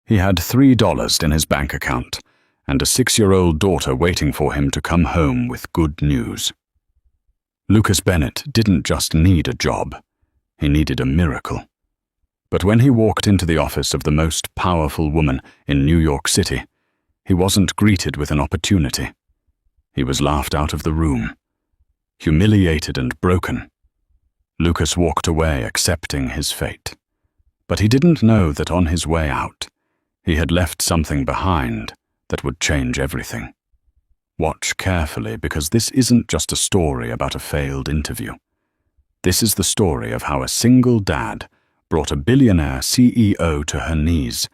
He had $3 in his bank account, and a 6-year-old daughter waiting for him to come home with good news. Lucas Bennett didn't just need a job, he needed a miracle. But when he walked into the office of the most powerful woman in New York City, he wasn't greeted with an opportunity. He was laughed out of the room. Humiliated and broken, Lucas walked away accepting his fate. But he didn't know that on his way out, he had left something behind that would change everything. Watch carefully, because this isn't just a story about a failed interview. This is the story of how a single dad brought a billionaire CEO to her knees,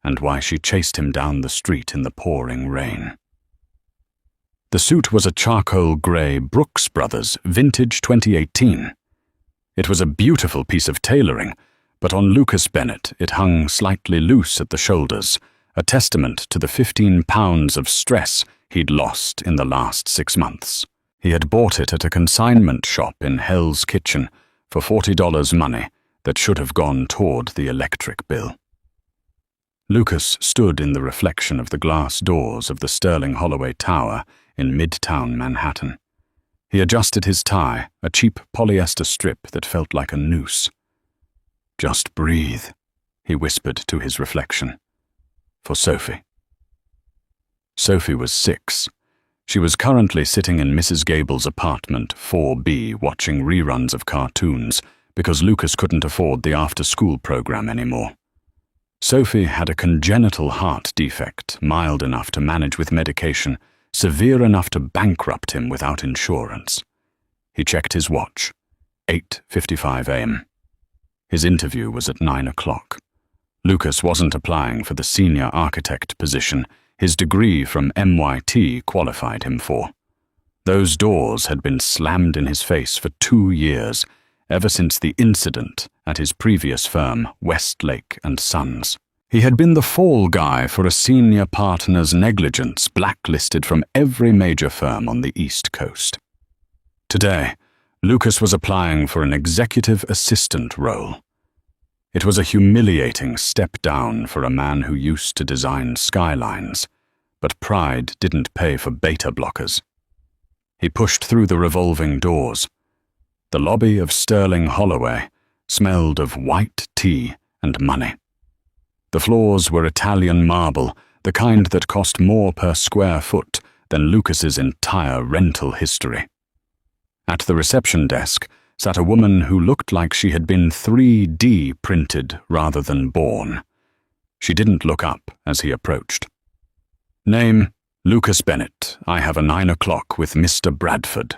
and why she chased him down the street in the pouring rain. The suit was a charcoal grey Brooks Brothers vintage 2018. It was a beautiful piece of tailoring, but on Lucas Bennett it hung slightly loose at the shoulders, a testament to the 15 pounds of stress he'd lost in the last 6 months. He had bought it at a consignment shop in Hell's Kitchen for $40 money that should have gone toward the electric bill. Lucas stood in the reflection of the glass doors of the Sterling Holloway Tower in Midtown Manhattan. He adjusted his tie, a cheap polyester strip that felt like a noose. "Just breathe," he whispered to his reflection. For Sophie. Sophie was 6. She was currently sitting in Mrs. Gable's apartment 4B watching reruns of cartoons because Lucas couldn't afford the after-school program anymore. Sophie had a congenital heart defect, mild enough to manage with medication, severe enough to bankrupt him without insurance. He checked his watch. 8:55 a.m. His interview was at 9 o'clock. Lucas wasn't applying for the senior architect position his degree from MIT qualified him for. Those doors had been slammed in his face for 2 years, ever since the incident at his previous firm, Westlake & Sons. He had been the fall guy for a senior partner's negligence blacklisted from every major firm on the East Coast. Today, Lucas was applying for an executive assistant role. It was a humiliating step down for a man who used to design skylines, but pride didn't pay for beta blockers. He pushed through the revolving doors. The lobby of Sterling Holloway smelled of white tea and money. The floors were Italian marble, the kind that cost more per square foot than Lucas's entire rental history. At the reception desk sat a woman who looked like she had been 3D printed rather than born. She didn't look up as he approached. "Name, Lucas Bennett. I have a 9 o'clock with Mr. Bradford."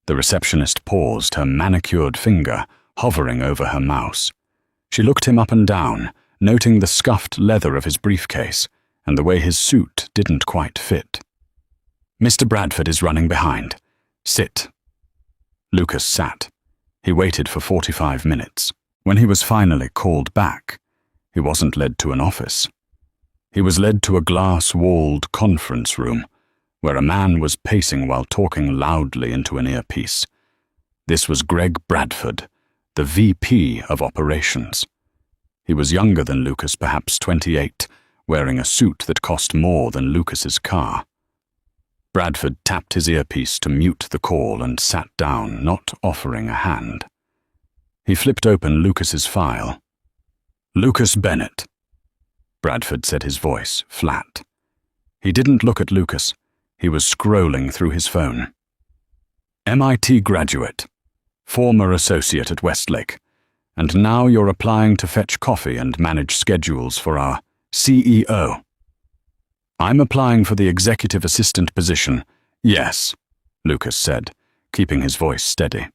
The receptionist paused, her manicured finger hovering over her mouse. She looked him up and down, noting the scuffed leather of his briefcase and the way his suit didn't quite fit. "Mr. Bradford is running behind. Sit." Lucas sat. He waited for 45 minutes. When he was finally called back, he wasn't led to an office. He was led to a glass-walled conference room, where a man was pacing while talking loudly into an earpiece. This was Greg Bradford, the VP of Operations. He was younger than Lucas, perhaps 28, wearing a suit that cost more than Lucas's car. Bradford tapped his earpiece to mute the call and sat down, not offering a hand. He flipped open Lucas's file. "Lucas Bennett." Bradford said, his voice flat. He didn't look at Lucas. He was scrolling through his phone. "MIT graduate, former associate at Westlake, and now you're applying to fetch coffee and manage schedules for our CEO." "I'm applying for the executive assistant position." "Yes," Lucas said, keeping his voice steady.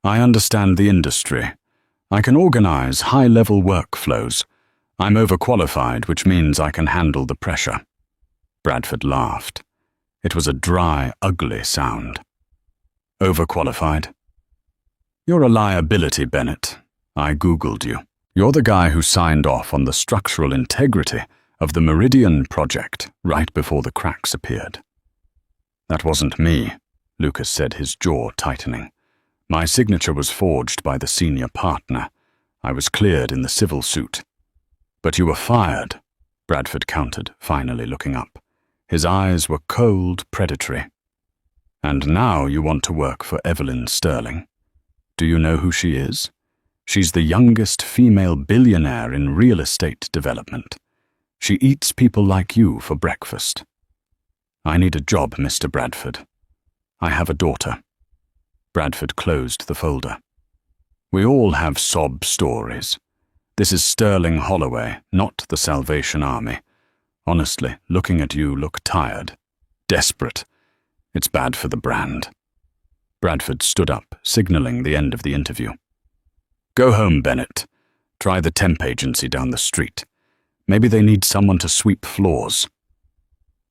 "I understand the industry. I can organize high-level workflows. I'm overqualified, which means I can handle the pressure." Bradford laughed. It was a dry, ugly sound. "Overqualified?" "You're a liability, Bennett. I Googled you. You're the guy who signed off on the structural integrity of the Meridian project right before the cracks appeared." "That wasn't me," Lucas said, his jaw tightening. "My signature was forged by the senior partner. I was cleared in the civil suit." But you were fired, Bradford countered, finally looking up. His eyes were cold, predatory. And now you want to work for Evelyn Sterling. Do you know who she is? She's the youngest female billionaire in real estate development. She eats people like you for breakfast. I need a job, Mr. Bradford. I have a daughter. Bradford closed the folder. We all have sob stories. This is Sterling Holloway, not the Salvation Army. Honestly, looking at you look tired. Desperate. It's bad for the brand. Bradford stood up, signaling the end of the interview. Go home, Bennett. Try the temp agency down the street. Maybe they need someone to sweep floors.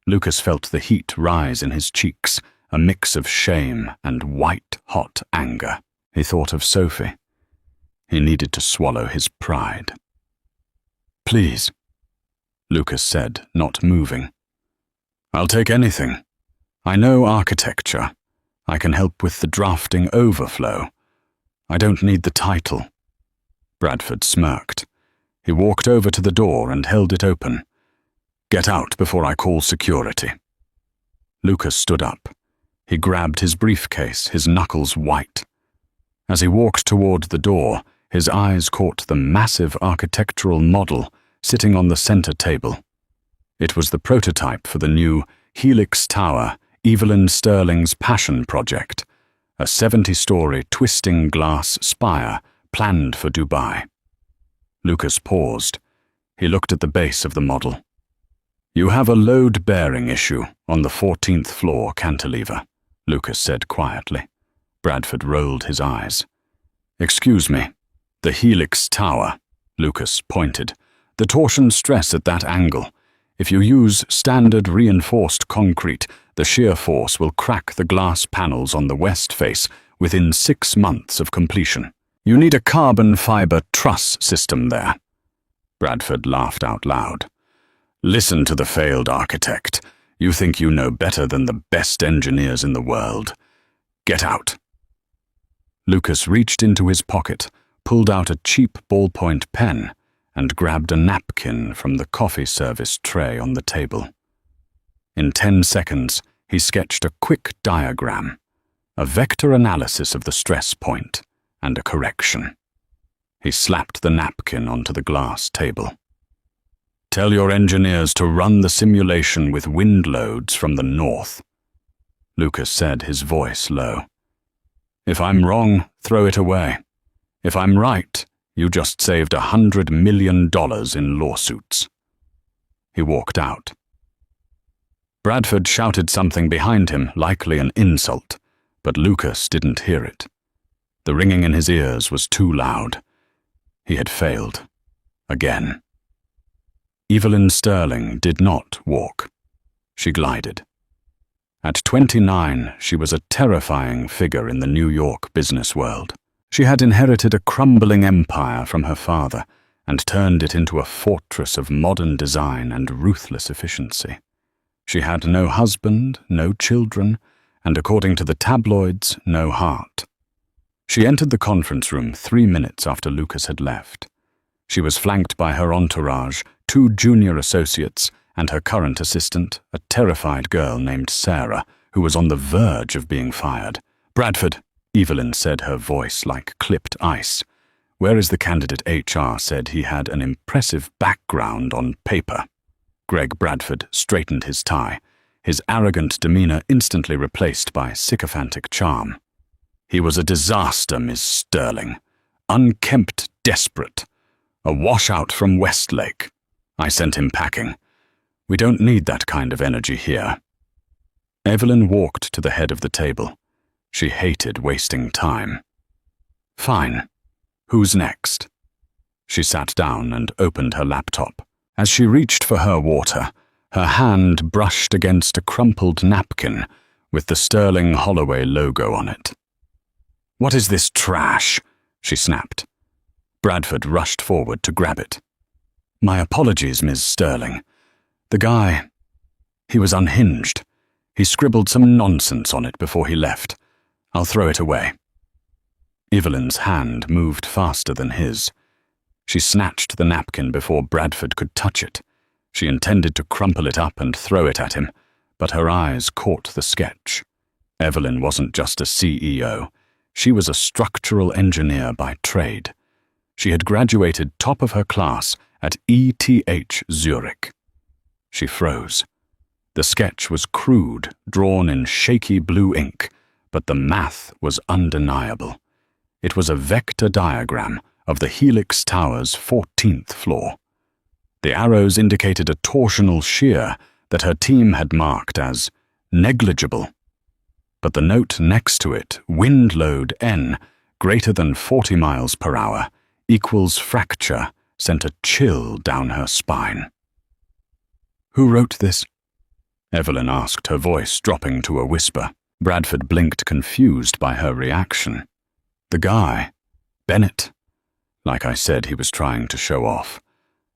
Lucas felt the heat rise in his cheeks, a mix of shame and white-hot anger. He thought of Sophie. He needed to swallow his pride. Please, Lucas said, not moving. I'll take anything. I know architecture. I can help with the drafting overflow. I don't need the title. Bradford smirked. He walked over to the door and held it open. Get out before I call security. Lucas stood up. He grabbed his briefcase, his knuckles white. As he walked toward the door, his eyes caught the massive architectural model sitting on the center table. It was the prototype for the new Helix Tower, Evelyn Sterling's passion project, a 70-story twisting glass spire planned for Dubai. Lucas paused. He looked at the base of the model. You have a load-bearing issue on the 14th floor cantilever, Lucas said quietly. Bradford rolled his eyes. Excuse me. The Helix Tower, Lucas pointed. The torsion stress at that angle. If you use standard reinforced concrete, the shear force will crack the glass panels on the west face within 6 months of completion. You need a carbon fiber truss system there. Bradford laughed out loud. Listen to the failed architect. You think you know better than the best engineers in the world. Get out. Lucas reached into his pocket, pulled out a cheap ballpoint pen, and grabbed a napkin from the coffee service tray on the table. In 10 seconds, he sketched a quick diagram, a vector analysis of the stress point, and a correction. He slapped the napkin onto the glass table. Tell your engineers to run the simulation with wind loads from the north. Lucas said, his voice low. If I'm wrong, throw it away. If I'm right, you just saved $100 million in lawsuits. He walked out. Bradford shouted something behind him, likely an insult, but Lucas didn't hear it. The ringing in his ears was too loud. He had failed. Again. Evelyn Sterling did not walk. She glided. At 29, she was a terrifying figure in the New York business world. She had inherited a crumbling empire from her father and turned it into a fortress of modern design and ruthless efficiency. She had no husband, no children, and according to the tabloids, no heart. She entered the conference room 3 minutes after Lucas had left. She was flanked by her entourage, 2 junior associates, and her current assistant, a terrified girl named Sarah, who was on the verge of being fired. Bradford, Evelyn said, her voice like clipped ice. Where is the candidate? HR said he had an impressive background on paper. Greg Bradford straightened his tie, his arrogant demeanor instantly replaced by sycophantic charm. He was a disaster, Miss Sterling. Unkempt, desperate. A washout from Westlake. I sent him packing. We don't need that kind of energy here. Evelyn walked to the head of the table. She hated wasting time. Fine. Who's next? She sat down and opened her laptop. As she reached for her water, her hand brushed against a crumpled napkin with the Sterling Holloway logo on it. What is this trash? She snapped. Bradford rushed forward to grab it. My apologies, Ms. Sterling. The guy, he was unhinged. He scribbled some nonsense on it before he left. I'll throw it away. Evelyn's hand moved faster than his. She snatched the napkin before Bradford could touch it. She intended to crumple it up and throw it at him, but her eyes caught the sketch. Evelyn wasn't just a CEO. She was a structural engineer by trade. She had graduated top of her class at ETH Zurich. She froze. The sketch was crude, drawn in shaky blue ink, but the math was undeniable. It was a vector diagram of the Helix Tower's 14th floor. The arrows indicated a torsional shear that her team had marked as negligible. But the note next to it, wind load N greater than 40 miles per hour equals fracture, sent a chill down her spine. "Who wrote this?" Evelyn asked, her voice dropping to a whisper. Bradford blinked, confused by her reaction. "The guy, Bennett." Like I said, he was trying to show off.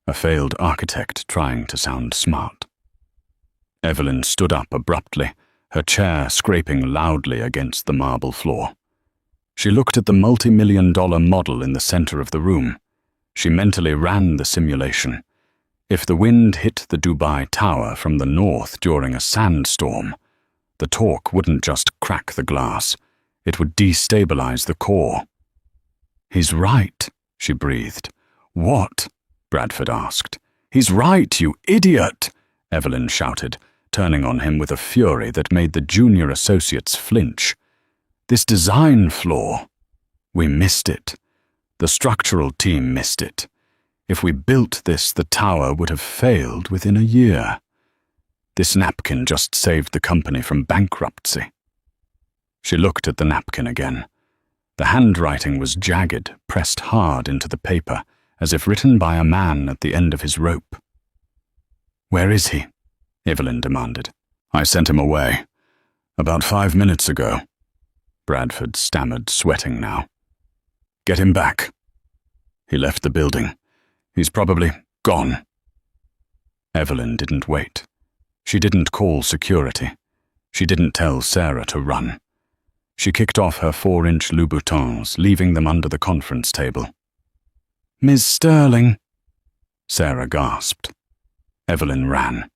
A failed architect trying to sound smart. Evelyn stood up abruptly, her chair scraping loudly against the marble floor. She looked at the multi-million-dollar model in the center of the room. She mentally ran the simulation. If the wind hit the Dubai Tower from the north during a sandstorm, the torque wouldn't just crack the glass, it would destabilize the core. "He's right," she breathed. "What?" Bradford asked. "He's right, you idiot!" Evelyn shouted, turning on him with a fury that made the junior associates flinch. "This design flaw. We missed it. The structural team missed it. If we built this, the tower would have failed within a year. This napkin just saved the company from bankruptcy." She looked at the napkin again. The handwriting was jagged, pressed hard into the paper, as if written by a man at the end of his rope. "Where is he?" Evelyn demanded. "I sent him away. About 5 minutes ago." Bradford stammered, sweating now. "Get him back." "He left the building. He's probably gone." Evelyn didn't wait. She didn't call security. She didn't tell Sarah to run. She kicked off her 4-inch Louboutins, leaving them under the conference table. "Ms. Sterling," Sarah gasped. Evelyn ran.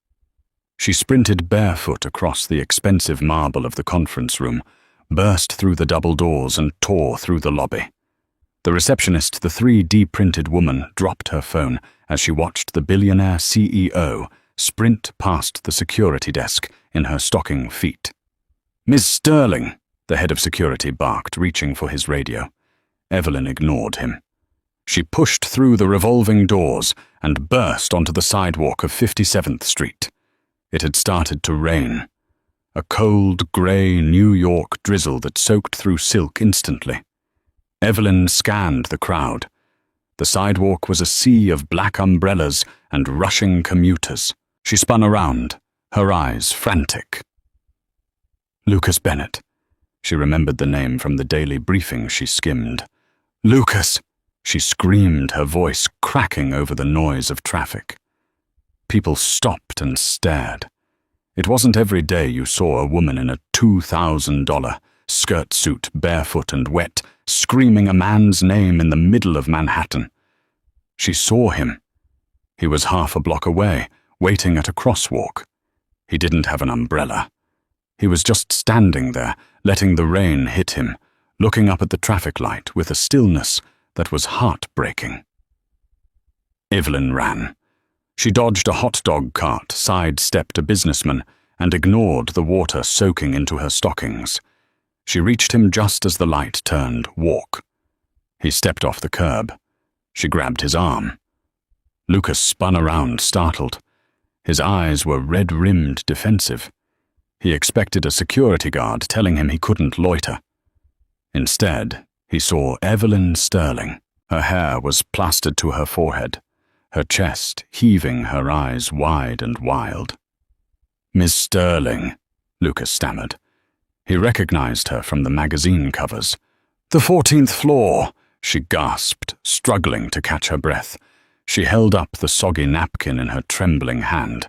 She sprinted barefoot across the expensive marble of the conference room, burst through the double doors and tore through the lobby. The receptionist, the 3D-printed woman, dropped her phone as she watched the Billionaire CEO sprint past the security desk in her stocking feet. "Ms. Sterling," the head of security barked, reaching for his radio. Evelyn ignored him. She pushed through the revolving doors and burst onto the sidewalk of 57th Street. It had started to rain. A cold, grey New York drizzle that soaked through silk instantly. Evelyn scanned the crowd. The sidewalk was a sea of black umbrellas and rushing commuters. She spun around, her eyes frantic. Lucas Bennett. She remembered the name from the daily briefing she skimmed. "Lucas!" She screamed, her voice cracking over the noise of traffic. People stopped and stared. It wasn't every day you saw a woman in a $2,000 skirt suit, barefoot and wet, screaming a man's name in the middle of Manhattan. She saw him. He was half a block away, waiting at a crosswalk. He didn't have an umbrella. He was just standing there, letting the rain hit him, looking up at the traffic light with a stillness that was heartbreaking. Evelyn ran. She dodged a hot dog cart, sidestepped a businessman, and ignored the water soaking into her stockings. She reached him just as the light turned walk. He stepped off the curb. She grabbed his arm. Lucas spun around, startled. His eyes were red-rimmed, defensive. He expected a security guard telling him he couldn't loiter. Instead, he saw Evelyn Sterling. Her hair was plastered to her forehead, her chest heaving, her eyes wide and wild. "Miss Sterling," Lucas stammered. He recognized her from the magazine covers. "The 14th floor," she gasped, struggling to catch her breath. She held up the soggy napkin in her trembling hand.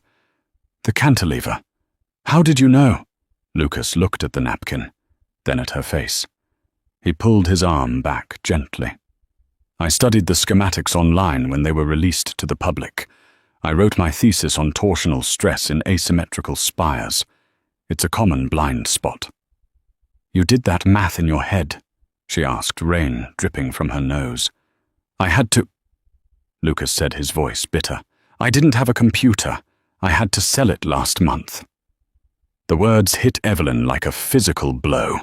"The cantilever. How did you know?" Lucas looked at the napkin, then at her face. He pulled his arm back gently. I studied the schematics online when they were released to the public. I wrote my thesis on torsional stress in asymmetrical spires. It's a common blind spot. You did that math in your head? She asked, rain dripping from her nose. I had to... Lucas said, his voice bitter. I didn't have a computer. I had to sell it last month. The words hit Evelyn like a physical blow.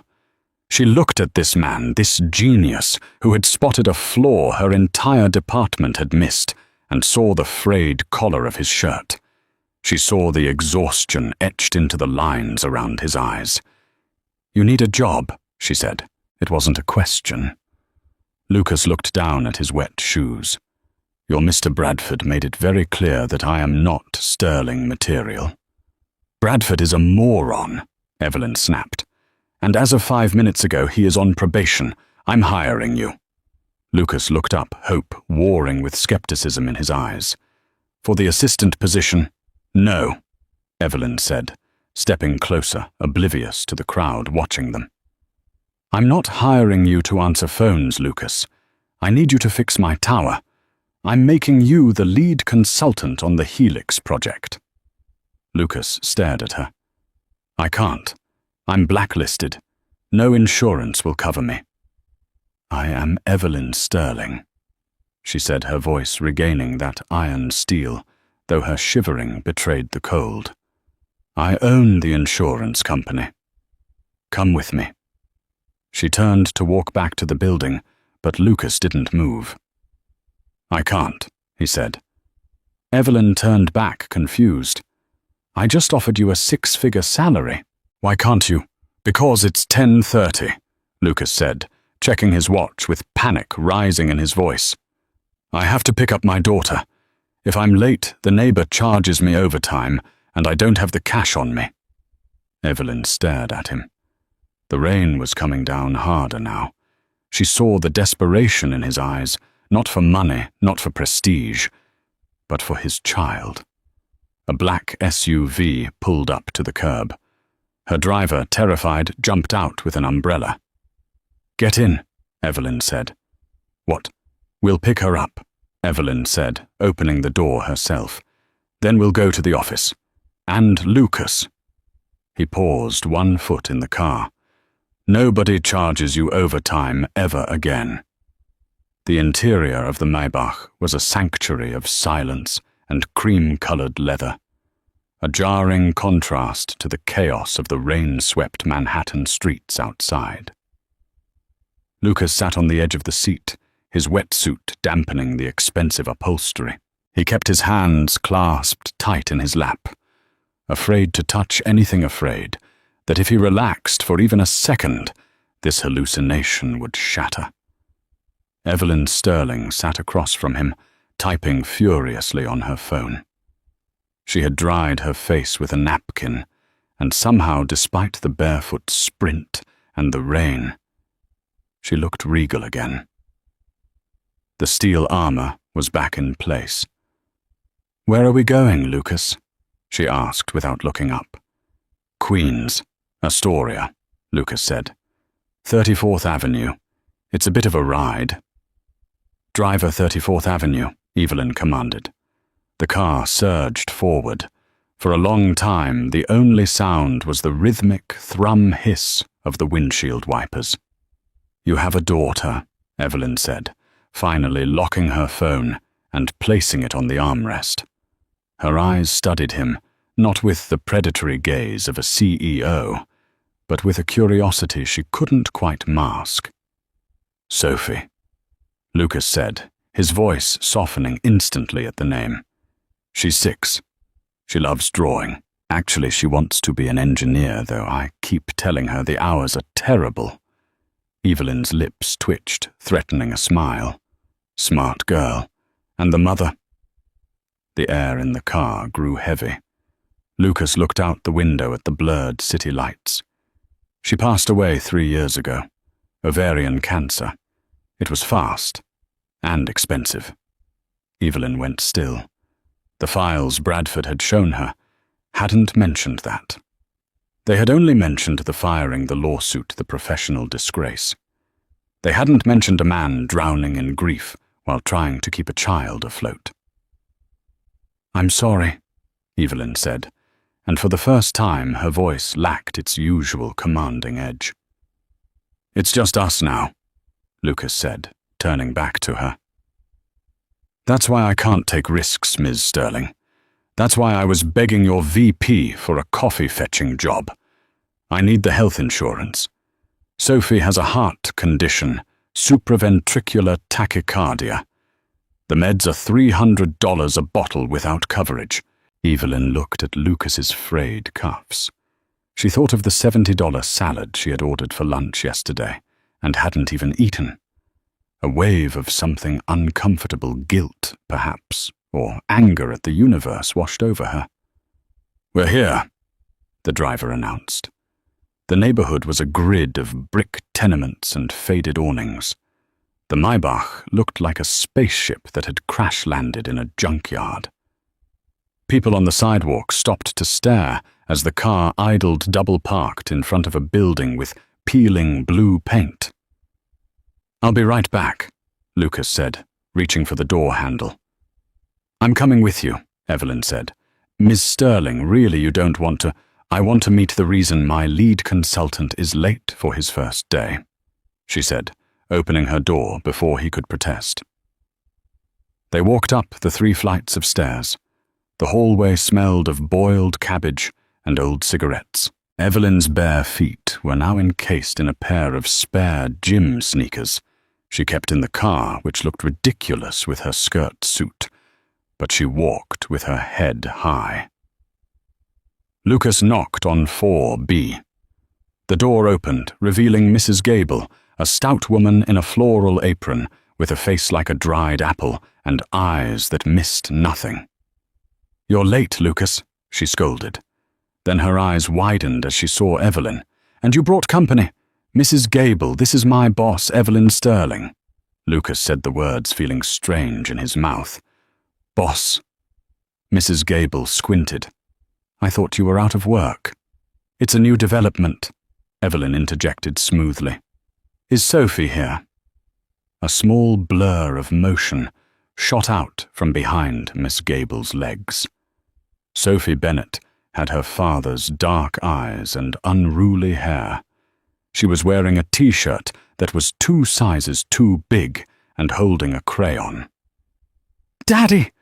She looked at this man, this genius, who had spotted a flaw her entire department had missed, and saw the frayed collar of his shirt. She saw the exhaustion etched into the lines around his eyes. You need a job, she said. It wasn't a question. Lucas looked down at his wet shoes. Your Mr. Bradford made it very clear that I am not sterling material. Bradford is a moron, Evelyn snapped. And as of 5 minutes ago, he is on probation. I'm hiring you. Lucas looked up, hope warring with skepticism in his eyes. For the assistant position, no, Evelyn said, stepping closer, oblivious to the crowd watching them. I'm not hiring you to answer phones, Lucas. I need you to fix my tower. I'm making you the lead consultant on the Helix project. Lucas stared at her. I can't. I'm blacklisted. No insurance will cover me. I am Evelyn Sterling, she said, her voice regaining that iron steel, though her shivering betrayed the cold. I own the insurance company. Come with me. She turned to walk back to the building, but Lucas didn't move. I can't, he said. Evelyn turned back, confused. I just offered you a 6-figure salary. Why can't you? Because it's 10:30, Lucas said, checking his watch with panic rising in his voice. I have to pick up my daughter. If I'm late, the neighbor charges me overtime, and I don't have the cash on me. Evelyn stared at him. The rain was coming down harder now. She saw the desperation in his eyes, not for money, not for prestige, but for his child. A black SUV pulled up to the curb. Her driver, terrified, jumped out with an umbrella. Get in, Evelyn said. What? We'll pick her up, Evelyn said, opening the door herself. Then we'll go to the office. And Lucas. He paused, 1 foot in the car. Nobody charges you overtime ever again. The interior of the Maybach was a sanctuary of silence and cream-colored leather, a jarring contrast to the chaos of the rain-swept Manhattan streets outside. Lucas sat on the edge of the seat, his wetsuit dampening the expensive upholstery. He kept his hands clasped tight in his lap, afraid to touch anything, afraid that if he relaxed for even a second, this hallucination would shatter. Evelyn Sterling sat across from him, typing furiously on her phone. She had dried her face with a napkin, and somehow, despite the barefoot sprint and the rain, she looked regal again. The steel armor was back in place. Where are we going, Lucas? She asked without looking up. Queens, Astoria, Lucas said. 34th Avenue. It's a bit of a ride. Driver 34th Avenue, Evelyn commanded. The car surged forward. For a long time, the only sound was the rhythmic thrum hiss of the windshield wipers. You have a daughter, Evelyn said, finally locking her phone and placing it on the armrest. Her eyes studied him, not with the predatory gaze of a CEO, but with a curiosity she couldn't quite mask. Sophie, Lucas said, his voice softening instantly at the name. She's 6. She loves drawing. Actually, she wants to be an engineer, though I keep telling her the hours are terrible. Evelyn's lips twitched, threatening a smile. Smart girl. And the mother? The air in the car grew heavy. Lucas looked out the window at the blurred city lights. She passed away 3 years ago. Ovarian cancer. It was fast. And expensive. Evelyn went still. The files Bradford had shown her hadn't mentioned that. They had only mentioned the firing, the lawsuit, the professional disgrace. They hadn't mentioned a man drowning in grief while trying to keep a child afloat. "I'm sorry," Evelyn said, and for the first time her voice lacked its usual commanding edge. "It's just us now," Lucas said, turning back to her. "That's why I can't take risks, Ms. Sterling. That's why I was begging your VP for a coffee-fetching job. I need the health insurance. Sophie has a heart condition, supraventricular tachycardia. The meds are $300 a bottle without coverage." Evelyn looked at Lucas's frayed cuffs. She thought of the $70 salad she had ordered for lunch yesterday and hadn't even eaten. A wave of something uncomfortable guilt, perhaps, or anger at the universe washed over her. "We're here," the driver announced. The neighborhood was a grid of brick tenements and faded awnings. The Maybach looked like a spaceship that had crash-landed in a junkyard. People on the sidewalk stopped to stare as the car idled double-parked in front of a building with peeling blue paint. "I'll be right back," Lucas said, reaching for the door handle. "I'm coming with you," Evelyn said. "Ms. Sterling, really you don't want to— I want to meet the reason my lead consultant is late for his first day," she said, opening her door before he could protest. They walked up the 3 flights of stairs. The hallway smelled of boiled cabbage and old cigarettes. Evelyn's bare feet were now encased in a pair of spare gym sneakers she kept in the car, which looked ridiculous with her skirt suit, but she walked with her head high. Lucas knocked on 4B. The door opened, revealing Mrs. Gable, a stout woman in a floral apron with a face like a dried apple and eyes that missed nothing. "You're late, Lucas," she scolded. Then her eyes widened as she saw Evelyn. "And you brought company. Mrs. Gable, this is my boss, Evelyn Sterling." Lucas said the words, feeling strange in his mouth. "Boss." Mrs. Gable squinted. "I thought you were out of work." "It's a new development," Evelyn interjected smoothly. "Is Sophie here?" A small blur of motion shot out from behind Miss Gable's legs. Sophie Bennett had her father's dark eyes and unruly hair. She was wearing a T-shirt that was 2 sizes too big and holding a crayon. "Daddy!"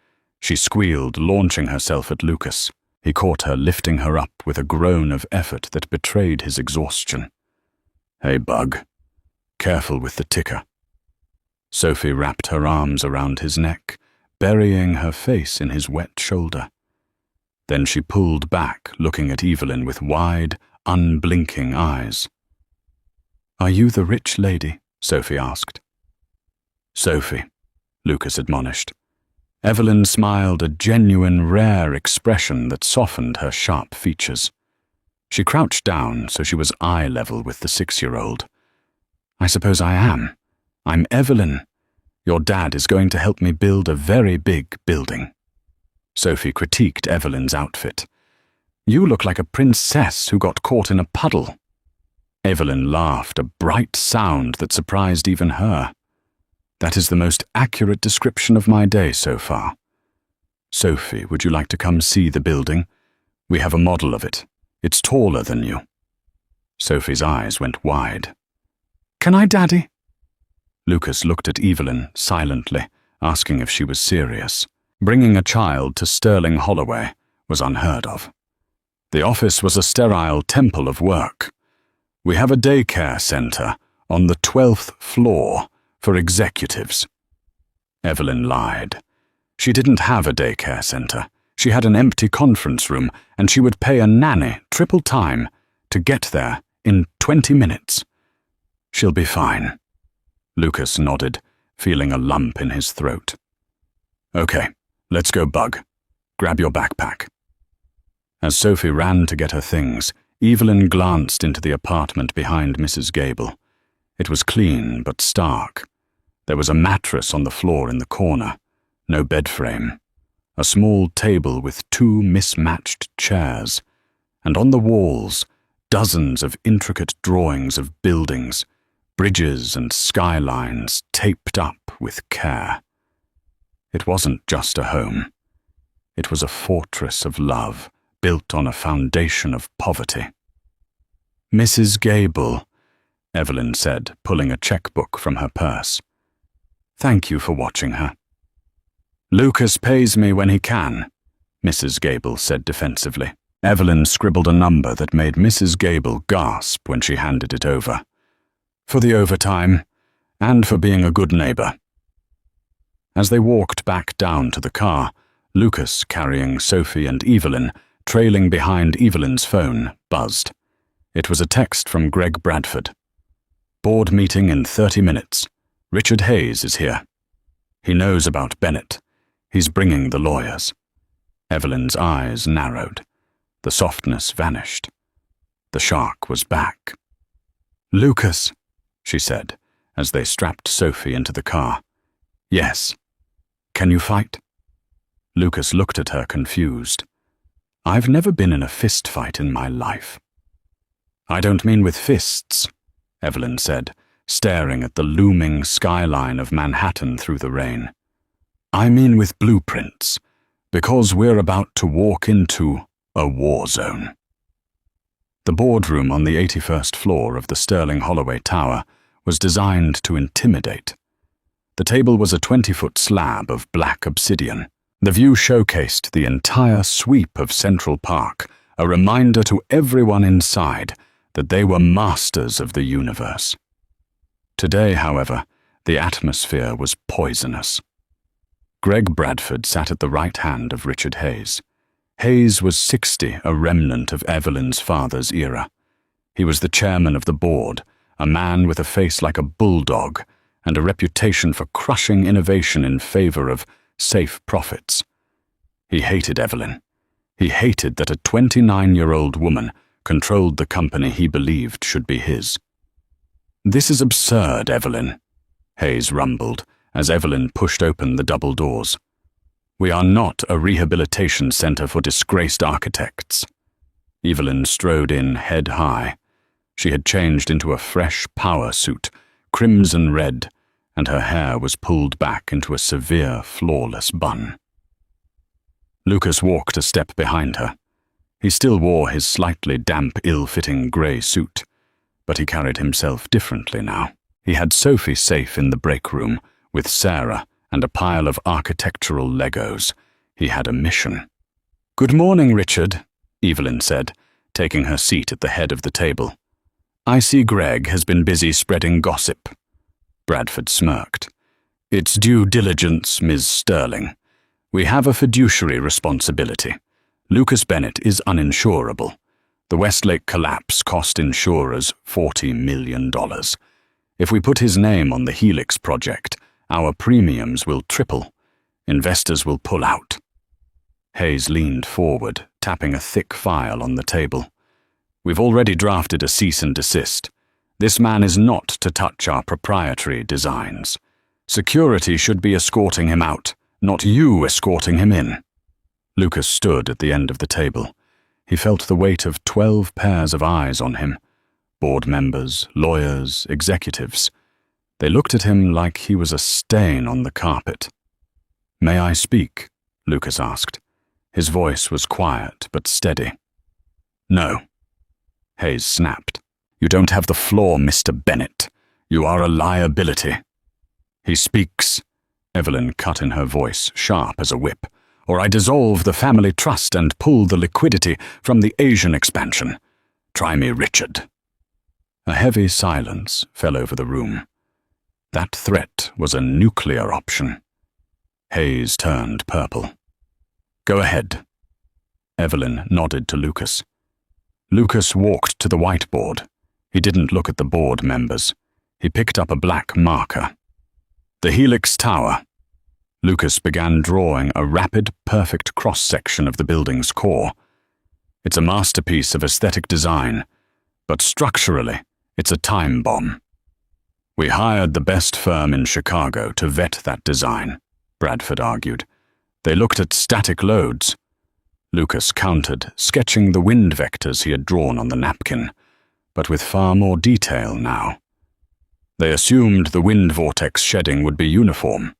she squealed, launching herself at Lucas. He caught her, lifting her up with a groan of effort that betrayed his exhaustion. "Hey, Bug. Careful with the ticker." Sophie wrapped her arms around his neck, burying her face in his wet shoulder. Then she pulled back, looking at Evelyn with wide, unblinking eyes. "Are you the rich lady?" Sophie asked. "Sophie," Lucas admonished. Evelyn smiled, a genuine, rare expression that softened her sharp features. She crouched down so she was eye level with the 6-year-old. "I suppose I am. I'm Evelyn. Your dad is going to help me build a very big building." Sophie critiqued Evelyn's outfit. "You look like a princess who got caught in a puddle." Evelyn laughed, a bright sound that surprised even her. "That is the most accurate description of my day so far. Sophie, would you like to come see the building? We have a model of it. It's taller than you." Sophie's eyes went wide. "Can I, Daddy?" Lucas looked at Evelyn silently, asking if she was serious. Bringing a child to Sterling Holloway was unheard of. The office was a sterile temple of work. "We have a daycare center on the 12th floor for executives." Evelyn lied. She didn't have a daycare center. She had an empty conference room, and she would pay a nanny triple time to get there in 20 minutes. "She'll be fine." Lucas nodded, feeling a lump in his throat. "Okay, let's go, Bug. Grab your backpack." As Sophie ran to get her things, Evelyn glanced into the apartment behind Mrs. Gable. It was clean but stark. There was a mattress on the floor in the corner, no bed frame, a small table with 2 mismatched chairs, and on the walls, dozens of intricate drawings of buildings, bridges and skylines taped up with care. It wasn't just a home. It was a fortress of love, built on a foundation of poverty. "Mrs. Gable," Evelyn said, pulling a checkbook from her purse. "Thank you for watching her." "Lucas pays me when he can," Mrs. Gable said defensively. Evelyn scribbled a number that made Mrs. Gable gasp when she handed it over. "For the overtime, and for being a good neighbor." As they walked back down to the car, Lucas, carrying Sophie and Evelyn, trailing behind Evelyn's phone, buzzed. It was a text from Greg Bradford. "Board meeting in 30 minutes. Richard Hayes is here. He knows about Bennett. He's bringing the lawyers." Evelyn's eyes narrowed. The softness vanished. The shark was back. "Lucas," she said, as they strapped Sophie into the car. "Yes. Can you fight?" Lucas looked at her confused. "I've never been in a fist fight in my life." "I don't mean with fists," Evelyn said, staring at the looming skyline of Manhattan through the rain. "I mean with blueprints, because we're about to walk into a war zone." The boardroom on the 81st floor of the Sterling Holloway Tower was designed to intimidate. The table was a 20-foot slab of black obsidian. The view showcased the entire sweep of Central Park, a reminder to everyone inside that they were masters of the universe. Today, however, the atmosphere was poisonous. Greg Bradford sat at the right hand of Richard Hayes. Hayes was 60, a remnant of Evelyn's father's era. He was the chairman of the board, a man with a face like a bulldog and a reputation for crushing innovation in favor of safe profits. He hated Evelyn. He hated that a 29-year-old woman controlled the company he believed should be his. "This is absurd, Evelyn," Hayes rumbled as Evelyn pushed open the double doors. "We are not a rehabilitation center for disgraced architects." Evelyn strode in head high. She had changed into a fresh power suit, crimson red, and her hair was pulled back into a severe, flawless bun. Lucas walked a step behind her. He still wore his slightly damp, ill-fitting grey suit, but he carried himself differently now. He had Sophie safe in the break room, with Sarah and a pile of architectural Legos. He had a mission. "Good morning, Richard," Evelyn said, taking her seat at the head of the table. "I see Greg has been busy spreading gossip." Bradford smirked. "It's due diligence, Ms. Sterling. We have a fiduciary responsibility. Lucas Bennett is uninsurable. The Westlake collapse cost insurers $40 million. If we put his name on the Helix project, our premiums will triple. Investors will pull out." Hayes leaned forward, tapping a thick file on the table. "We've already drafted a cease and desist. This man is not to touch our proprietary designs. Security should be escorting him out, not you escorting him in." Lucas stood at the end of the table. He felt the weight of 12 pairs of eyes on him. Board members, lawyers, executives. They looked at him like he was a stain on the carpet. "May I speak?" Lucas asked. His voice was quiet but steady. "No." Hayes snapped. "You don't have the floor, Mr. Bennett. You are a liability." "He speaks," Evelyn cut in her voice, sharp as a whip, "or I dissolve the family trust and pull the liquidity from the Asian expansion. Try me, Richard." A heavy silence fell over the room. That threat was a nuclear option. Hayes turned purple. "Go ahead." Evelyn nodded to Lucas. Lucas walked to the whiteboard. He didn't look at the board members. He picked up a black marker. "The Helix Tower." Lucas began drawing a rapid, perfect cross-section of the building's core. "It's a masterpiece of aesthetic design, but structurally, it's a time bomb. We hired the best firm in Chicago to vet that design," Bradford argued. "They looked at static loads." Lucas countered, sketching the wind vectors he had drawn on the napkin, but with far more detail now. "They assumed the wind vortex shedding would be uniform.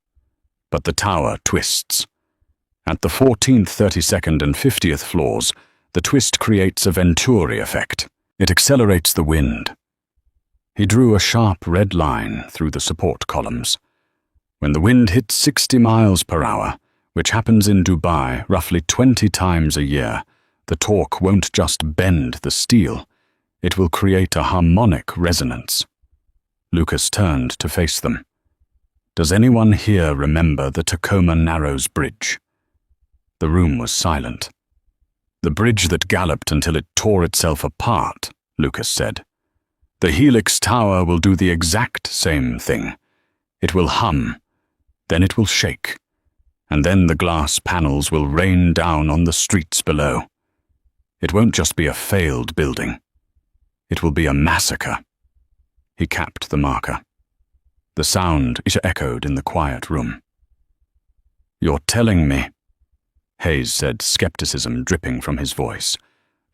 but the tower twists. At the 14th, 32nd, and 50th floors, the twist creates a Venturi effect. It accelerates the wind. He drew a sharp red line through the support columns. When the wind hits 60 miles per hour, which happens in Dubai roughly 20 times a year, the torque won't just bend the steel, it will create a harmonic resonance. Lucas turned to face them. Does anyone here remember the Tacoma Narrows Bridge? The room was silent. The bridge that galloped until it tore itself apart, Lucas said. The Helix Tower will do the exact same thing. It will hum, then it will shake, and then the glass panels will rain down on the streets below. It won't just be a failed building. It will be a massacre. He capped the marker. The sound echoed in the quiet room. You're telling me, Hayes said, skepticism dripping from his voice,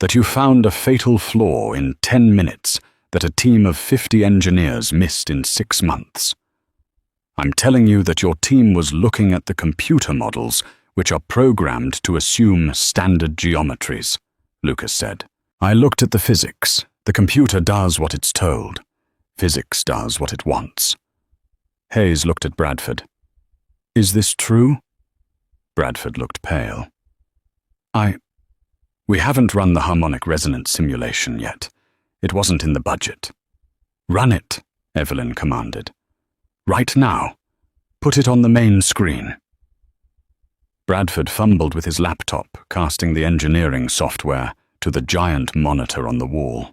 that you found a fatal flaw in 10 minutes that a team of 50 engineers missed in 6 months. I'm telling you that your team was looking at the computer models which are programmed to assume standard geometries, Lucas said. I looked at the physics. The computer does what it's told. Physics does what it wants. Hayes looked at Bradford. Is this true? Bradford looked pale. We haven't run the harmonic resonance simulation yet. It wasn't in the budget. Run it, Evelyn commanded. Right now. Put it on the main screen. Bradford fumbled with his laptop, casting the engineering software to the giant monitor on the wall.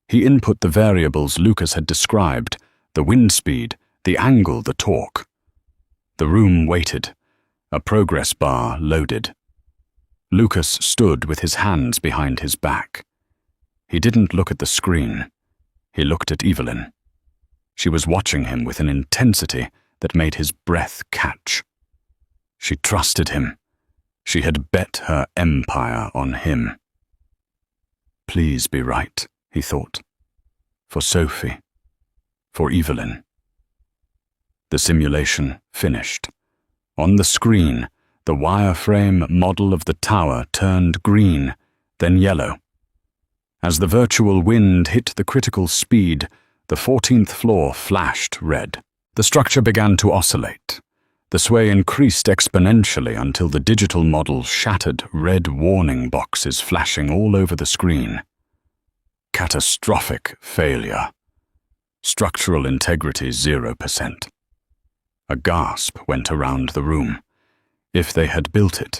He input the variables Lucas had described, the wind speed, the angle, the torque. The room waited. A progress bar loaded. Lucas stood with his hands behind his back. He didn't look at the screen. He looked at Evelyn. She was watching him with an intensity that made his breath catch. She trusted him. She had bet her empire on him. Please be right, he thought. For Sophie. For Evelyn. The simulation finished. On the screen, the wireframe model of the tower turned green, then yellow. As the virtual wind hit the critical speed, the 14th floor flashed red. The structure began to oscillate. The sway increased exponentially until the digital model shattered, red warning boxes flashing all over the screen. Catastrophic failure. Structural integrity 0%. A gasp went around the room. If they had built it,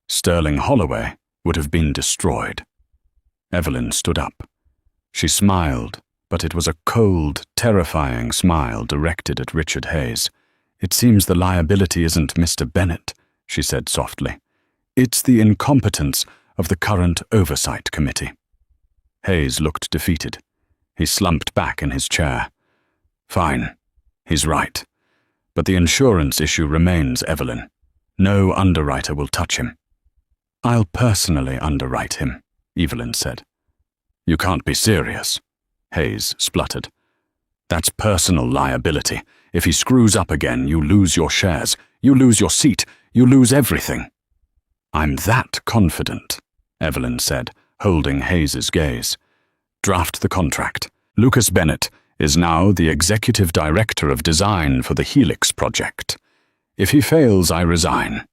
Sterling Holloway would have been destroyed. Evelyn stood up. She smiled, but it was a cold, terrifying smile directed at Richard Hayes. It seems the liability isn't Mr. Bennett, she said softly. It's the incompetence of the current Oversight Committee. Hayes looked defeated. He slumped back in his chair. Fine, he's right. But the insurance issue remains, Evelyn. No underwriter will touch him. I'll personally underwrite him, Evelyn said. You can't be serious, Hayes spluttered. That's personal liability. If he screws up again, you lose your shares, you lose your seat, you lose everything. I'm that confident, Evelyn said, holding Hayes's gaze. Draft the contract. Lucas Bennett is now the Executive Director of Design for the Helix project. If he fails, I resign.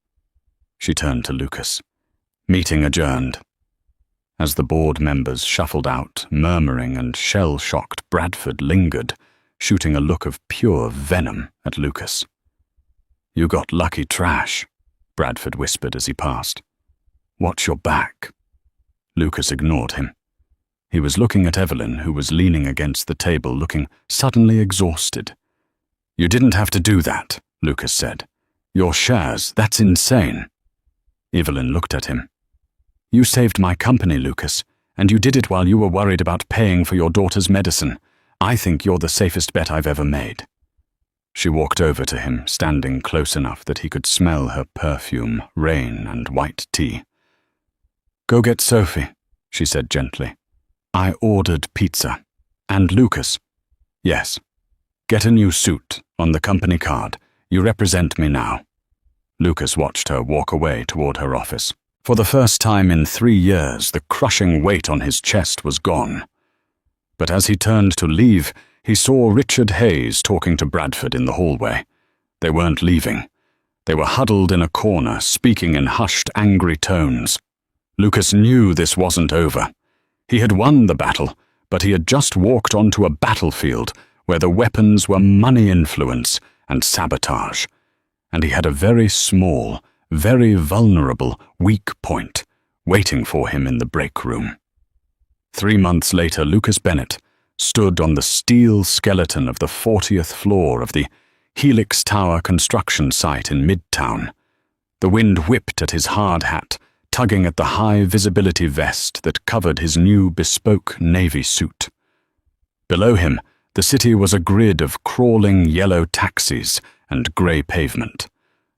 She turned to Lucas. Meeting adjourned. As the board members shuffled out, murmuring, and shell-shocked, Bradford lingered, shooting a look of pure venom at Lucas. You got lucky trash, Bradford whispered as he passed. Watch your back. Lucas ignored him. He was looking at Evelyn, who was leaning against the table, looking suddenly exhausted. You didn't have to do that, Lucas said. Your shares, that's insane. Evelyn looked at him. You saved my company, Lucas, and you did it while you were worried about paying for your daughter's medicine. I think you're the safest bet I've ever made. She walked over to him, standing close enough that he could smell her perfume, rain, and white tea. Go get Sophie, she said gently. I ordered pizza. And Lucas? Yes. Get a new suit on the company card. You represent me now. Lucas watched her walk away toward her office. For the first time in 3 years, the crushing weight on his chest was gone. But as he turned to leave, he saw Richard Hayes talking to Bradford in the hallway. They weren't leaving. They were huddled in a corner, speaking in hushed, angry tones. Lucas knew this wasn't over. He had won the battle, but he had just walked onto a battlefield where the weapons were money influence and sabotage, and he had a very small, very vulnerable, weak point waiting for him in the break room. 3 months later, Lucas Bennett stood on the steel skeleton of the 40th floor of the Helix Tower construction site in Midtown. The wind whipped at his hard hat, tugging at the high-visibility vest that covered his new bespoke navy suit. Below him, the city was a grid of crawling yellow taxis and grey pavement.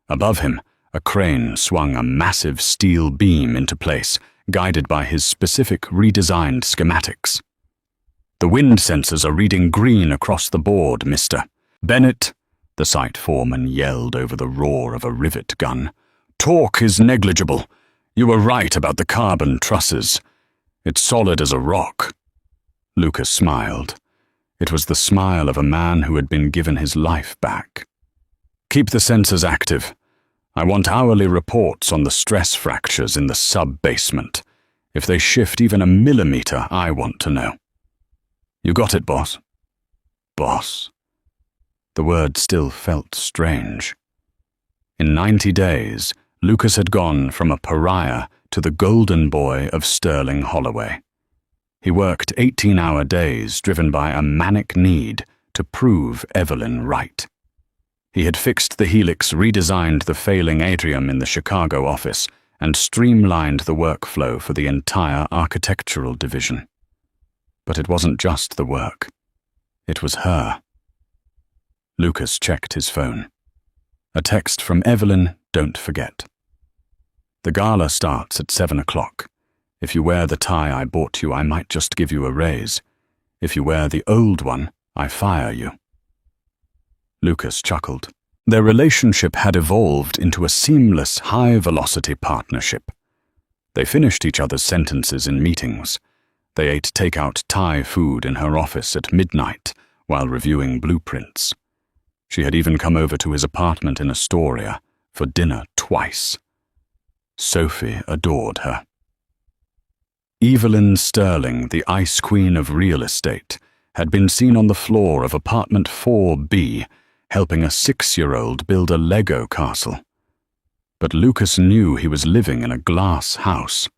Above him, a crane swung a massive steel beam into place, guided by his specific redesigned schematics. "The wind sensors are reading green across the board, Mr. Bennett," the site foreman yelled over the roar of a rivet gun. "Torque is negligible. You were right about the carbon trusses. It's solid as a rock." Lucas smiled. It was the smile of a man who had been given his life back. "Keep the sensors active. I want hourly reports on the stress fractures in the sub-basement. If they shift even a millimeter, I want to know." "You got it, boss." "Boss." The word still felt strange. In 90 days, Lucas had gone from a pariah to the golden boy of Sterling Holloway. He worked 18-hour days driven by a manic need to prove Evelyn right. He had fixed the Helix, redesigned the failing atrium in the Chicago office, and streamlined the workflow for the entire architectural division. But it wasn't just the work. It was her. Lucas checked his phone. A text from Evelyn, "Don't forget. The gala starts at 7 o'clock. If you wear the tie I bought you, I might just give you a raise. If you wear the old one, I fire you." Lucas chuckled. Their relationship had evolved into a seamless, high-velocity partnership. They finished each other's sentences in meetings. They ate takeout Thai food in her office at midnight while reviewing blueprints. She had even come over to his apartment in Astoria for dinner twice. Sophie adored her. Evelyn Sterling, the ice queen of real estate, had been seen on the floor of apartment 4B, helping a 6-year-old build a Lego castle. But Lucas knew he was living in a glass house.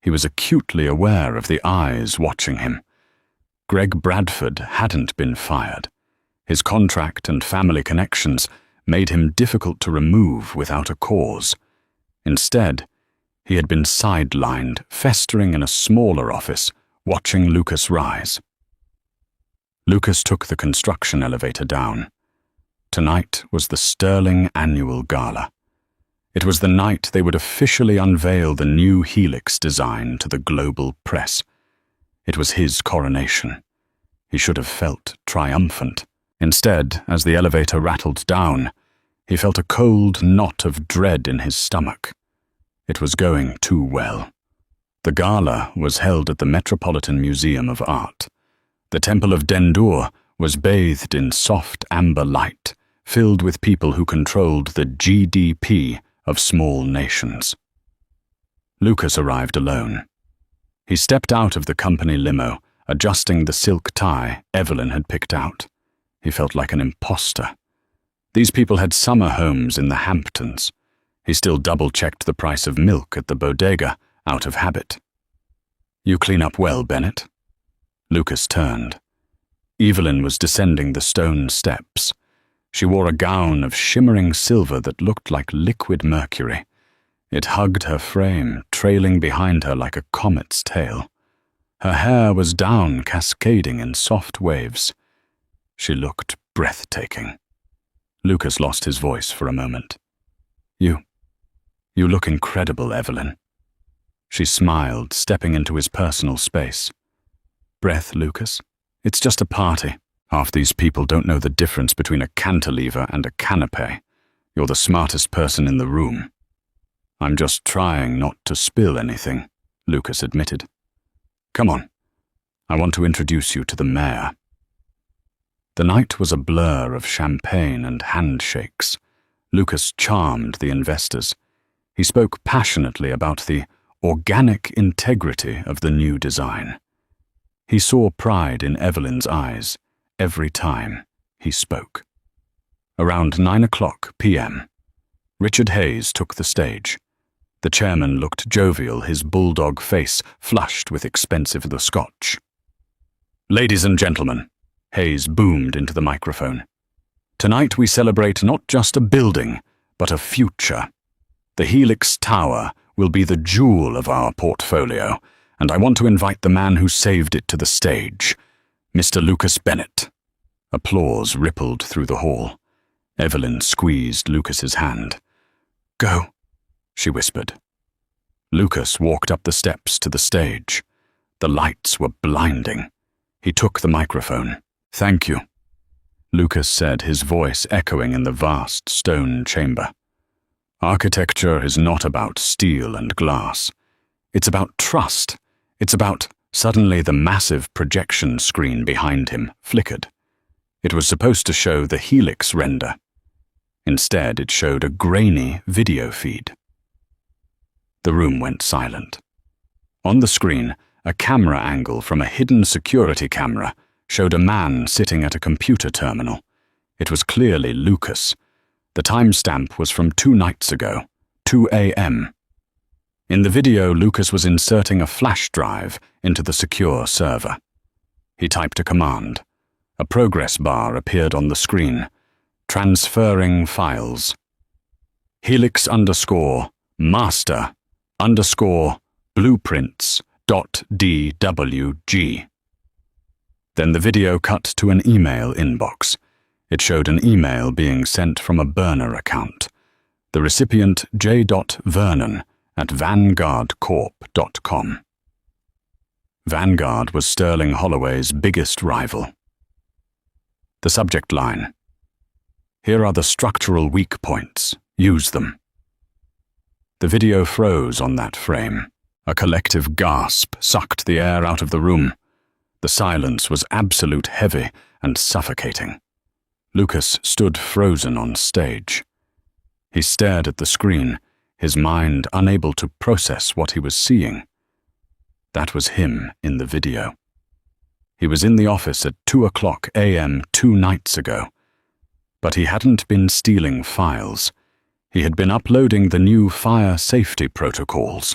He was acutely aware of the eyes watching him. Greg Bradford hadn't been fired. His contract and family connections made him difficult to remove without a cause. Instead, he had been sidelined, festering in a smaller office, watching Lucas rise. Lucas took the construction elevator down. Tonight was the Sterling Annual Gala. It was the night they would officially unveil the new Helix design to the global press. It was his coronation. He should have felt triumphant. Instead, as the elevator rattled down, he felt a cold knot of dread in his stomach. It was going too well. The gala was held at the Metropolitan Museum of Art. The Temple of Dendur was bathed in soft amber light, filled with people who controlled the GDP of small nations. Lucas arrived alone. He stepped out of the company limo, adjusting the silk tie Evelyn had picked out. He felt like an imposter. These people had summer homes in the Hamptons. He still double-checked the price of milk at the bodega, out of habit. "You clean up well, Bennett." Lucas turned. Evelyn was descending the stone steps. She wore a gown of shimmering silver that looked like liquid mercury. It hugged her frame, trailing behind her like a comet's tail. Her hair was down, cascading in soft waves. She looked breathtaking. Lucas lost his voice for a moment. You look incredible, Evelyn." She smiled, stepping into his personal space. "Breath, Lucas? It's just a party. Half these people don't know the difference between a cantilever and a canapé. You're the smartest person in the room. I'm just trying not to spill anything, Lucas admitted. Come on. I want to introduce you to the mayor. The night was a blur of champagne and handshakes. Lucas charmed the investors. He spoke passionately about the organic integrity of the new design. He saw pride in Evelyn's eyes every time he spoke. Around 9:00 p.m., Richard Hayes took the stage. The chairman looked jovial, his bulldog face flushed with expensive Scotch. Ladies and gentlemen, Hayes boomed into the microphone. Tonight we celebrate not just a building, but a future. The Helix Tower will be the jewel of our portfolio, and I want to invite the man who saved it to the stage, Mr. Lucas Bennett. Applause rippled through the hall. Evelyn squeezed Lucas's hand. Go, she whispered. Lucas walked up the steps to the stage. The lights were blinding. He took the microphone. Thank you, Lucas said, his voice echoing in the vast stone chamber. Architecture is not about steel and glass. It's about trust. It's about... Suddenly the massive projection screen behind him flickered. It was supposed to show the Helix render. Instead, it showed a grainy video feed. The room went silent. On the screen, a camera angle from a hidden security camera showed a man sitting at a computer terminal. It was clearly Lucas. The timestamp was from 2 nights ago, 2 a.m. In the video, Lucas was inserting a flash drive into the secure server. He typed a command. A progress bar appeared on the screen. Transferring files. helix_master_blueprints.dwg. Then the video cut to an email inbox. It showed an email being sent from a burner account. The recipient J. Vernon at vanguardcorp.com. Vanguard was Sterling Holloway's biggest rival. The subject line. Here are the structural weak points. Use them. The video froze on that frame. A collective gasp sucked the air out of the room. The silence was absolute, heavy, and suffocating. Lucas stood frozen on stage. He stared at the screen, his mind unable to process what he was seeing. That was him in the video. He was in the office at 2:00 a.m. 2 nights ago. But he hadn't been stealing files. He had been uploading the new fire safety protocols.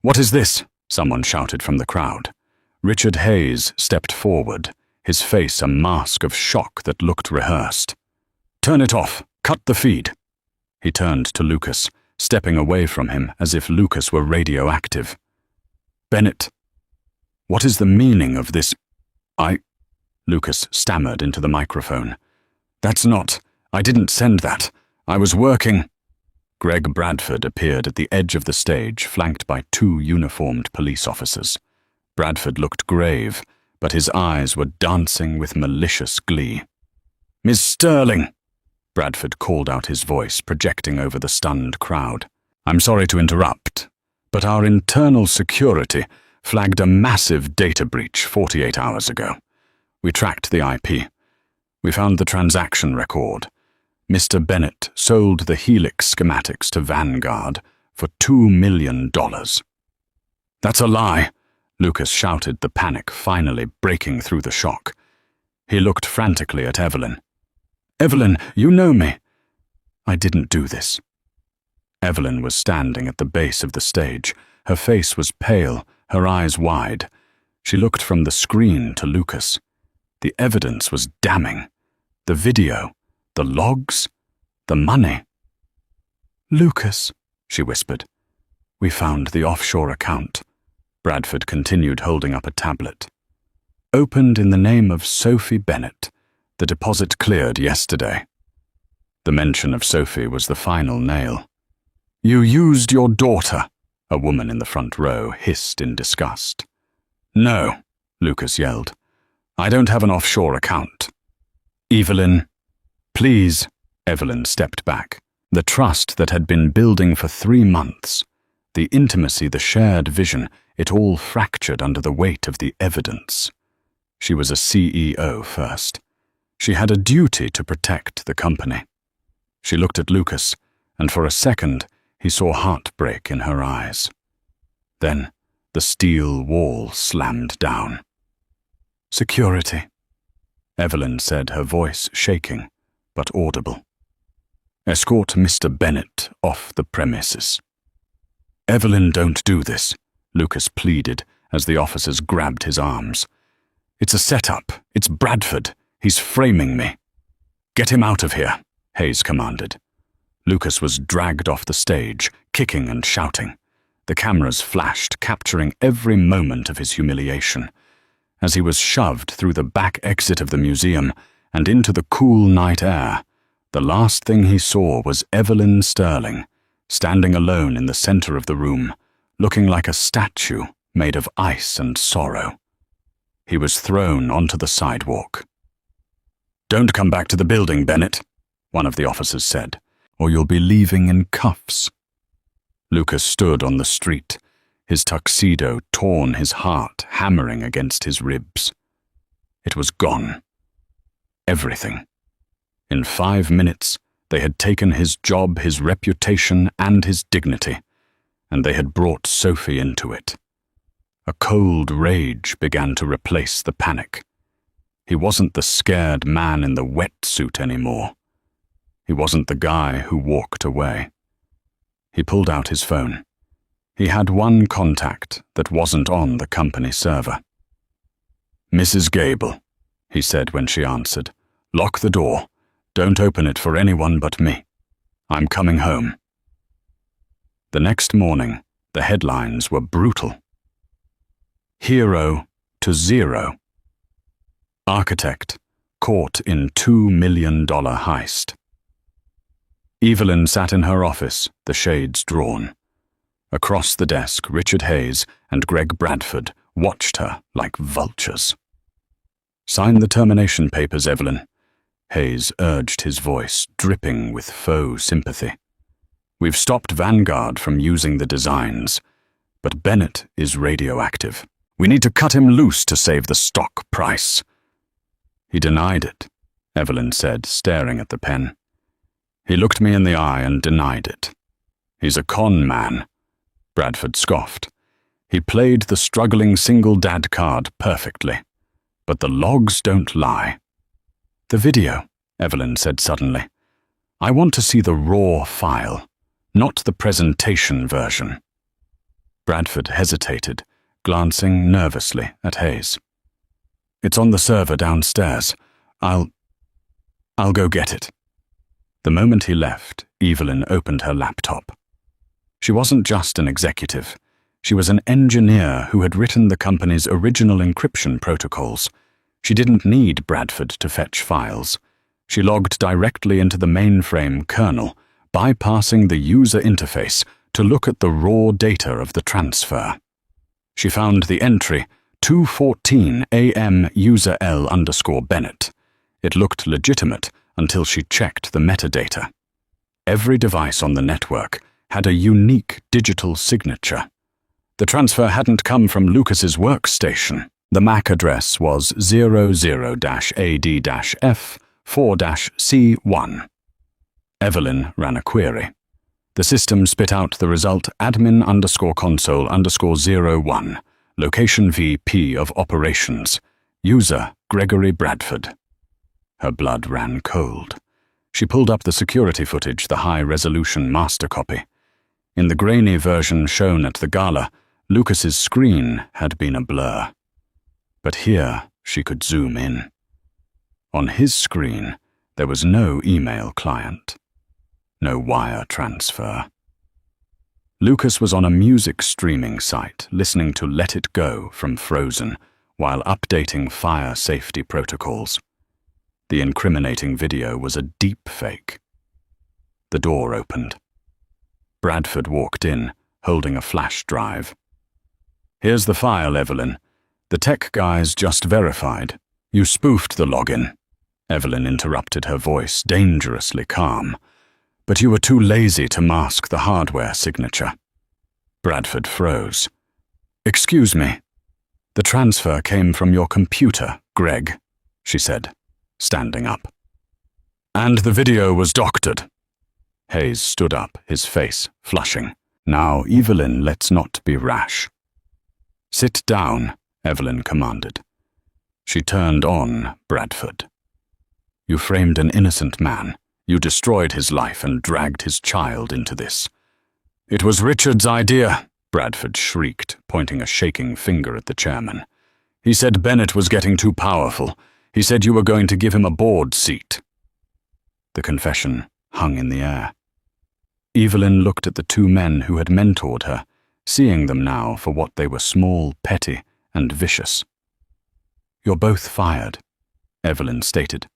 "What is this?" someone shouted from the crowd. Richard Hayes stepped forward, his face a mask of shock that looked rehearsed. "Turn it off. Cut the feed." He turned to Lucas, stepping away from him as if Lucas were radioactive. "Bennett, what is the meaning of this? Lucas stammered into the microphone. I didn't send that. I was working." Greg Bradford appeared at the edge of the stage, flanked by 2 uniformed police officers. Bradford looked grave, but his eyes were dancing with malicious glee. "Miss Sterling," Bradford called out, his voice projecting over the stunned crowd. "I'm sorry to interrupt, but our internal security flagged a massive data breach 48 hours ago. We tracked the IP. We found the transaction record. Mr. Bennett sold the Helix schematics to Vanguard for $2 million. "That's a lie," Lucas shouted, the panic finally breaking through the shock. He looked frantically at Evelyn. "Evelyn, you know me." "I didn't do this." Evelyn was standing at the base of the stage. Her face was pale, her eyes wide. She looked from the screen to Lucas. The evidence was damning. The video, the logs, the money. "Lucas," she whispered. "We found the offshore account." Bradford continued, holding up a tablet. "Opened in the name of Sophie Bennett. The deposit cleared yesterday." The mention of Sophie was the final nail. "You used your daughter," a woman in the front row hissed in disgust. "No," Lucas yelled. "I don't have an offshore account." "Evelyn, please," Evelyn stepped back. The trust that had been building for 3 months, the intimacy, the shared vision, it all fractured under the weight of the evidence. She was a CEO first. She had a duty to protect the company. She looked at Lucas, and for a second he saw heartbreak in her eyes. Then the steel wall slammed down. "Security," Evelyn said, her voice shaking, but audible. "Escort Mr. Bennett off the premises." "Evelyn, don't do this," Lucas pleaded as the officers grabbed his arms. "It's a setup. It's Bradford. He's framing me." "Get him out of here," Hayes commanded. Lucas was dragged off the stage, kicking and shouting. The cameras flashed, capturing every moment of his humiliation. As he was shoved through the back exit of the museum and into the cool night air, the last thing he saw was Evelyn Sterling, standing alone in the center of the room, looking like a statue made of ice and sorrow. He was thrown onto the sidewalk. "Don't come back to the building, Bennett," one of the officers said, "or you'll be leaving in cuffs." Lucas stood on the street, his tuxedo torn, his heart hammering against his ribs. It was gone. Everything. In 5 minutes, they had taken his job, his reputation, and his dignity, and they had brought Sophie into it. A cold rage began to replace the panic. He wasn't the scared man in the wetsuit anymore. He wasn't the guy who walked away. He pulled out his phone. He had one contact that wasn't on the company server. "Mrs. Gable," he said when she answered. "Lock the door. Don't open it for anyone but me. I'm coming home." The next morning, the headlines were brutal. "Hero to zero. Architect caught in $2 million heist." Evelyn sat in her office, the shades drawn. Across the desk, Richard Hayes and Greg Bradford watched her like vultures. "Sign the termination papers, Evelyn," Hayes urged, his voice dripping with faux sympathy. "We've stopped Vanguard from using the designs, but Bennett is radioactive. We need to cut him loose to save the stock price." "He denied it," Evelyn said, staring at the pen. "He looked me in the eye and denied it. He's a con man," Bradford scoffed. "He played the struggling single dad card perfectly. But the logs don't lie." "The video," Evelyn said suddenly. "I want to see the raw file, not the presentation version." Bradford hesitated, glancing nervously at Hayes. "It's on the server downstairs. I'll go get it." The moment he left, Evelyn opened her laptop. She wasn't just an executive. She was an engineer who had written the company's original encryption protocols. She didn't need Bradford to fetch files. She logged directly into the mainframe kernel, bypassing the user interface to look at the raw data of the transfer. She found the entry 2:14 AM user L_Bennett. It looked legitimate until she checked the metadata. Every device on the network had a unique digital signature. The transfer hadn't come from Lucas's workstation. The MAC address was 00-AD-F4-C1. Evelyn ran a query. The system spit out the result admin_console_01, location VP of operations, user Gregory Bradford. Her blood ran cold. She pulled up the security footage, the high-resolution master copy. In the grainy version shown at the gala, Lucas's screen had been a blur. But here she could zoom in. On his screen, there was no email client, no wire transfer. Lucas was on a music streaming site listening to Let It Go from Frozen while updating fire safety protocols. The incriminating video was a deep fake. The door opened. Bradford walked in, holding a flash drive. "Here's the file, Evelyn. The tech guys just verified. You spoofed the login." Evelyn interrupted, her voice dangerously calm. "But you were too lazy to mask the hardware signature." Bradford froze. "Excuse me. The transfer came from your computer, Greg," she said, standing up. "And the video was doctored." Hayes stood up, his face flushing. "Now, Evelyn, let's not be rash." "Sit down," Evelyn commanded. She turned on Bradford. "You framed an innocent man. You destroyed his life and dragged his child into this." "It was Richard's idea," Bradford shrieked, pointing a shaking finger at the chairman. "He said Bennett was getting too powerful. He said you were going to give him a board seat." The confession hung in the air. Evelyn looked at the two men who had mentored her, seeing them now for what they were: small, petty, and vicious. "You're both fired," Evelyn stated.